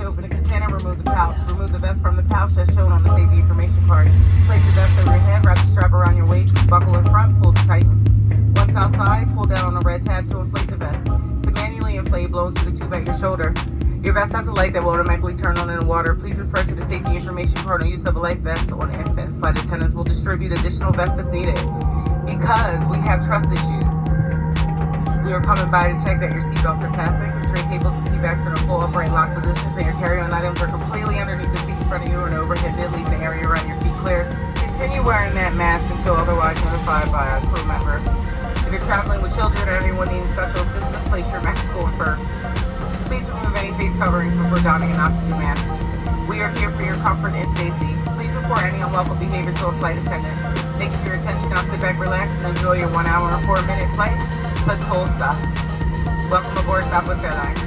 open the container, remove the pouch. Remove the vest from the pouch as shown on the safety information card. Place the vest over your head, wrap the strap around your waist, buckle in front, pull to tighten. Once outside, pull down on the red tab to inflate the vest. To manually inflate, blow into the tube at your shoulder. Your vest has a light that will automatically turn on in the water. Please refer to the safety information card on use of a life vest on infants. Flight attendants will distribute additional vests if needed. Because we have trust issues, we are coming by to check that your seatbelts are fastened, your tray tables and seat backs are in full upright lock positions, and your carry-on items are completely underneath the seat in front of you and overhead bid, leaving the area around your feet clear. Continue wearing that mask until otherwise notified by a crew member. If you're traveling with children or anyone needing special assistance, place your mask on first. Please remove any face coverings before donning an oxygen mask. We are here for your comfort and safety. Please report any unwelcome behavior to a flight attendant. Thank you for your attention. Now sit back, relax, and enjoy your 1 hour and 4 minute flight. Let's hold stop. Welcome aboard Southwest Airlines.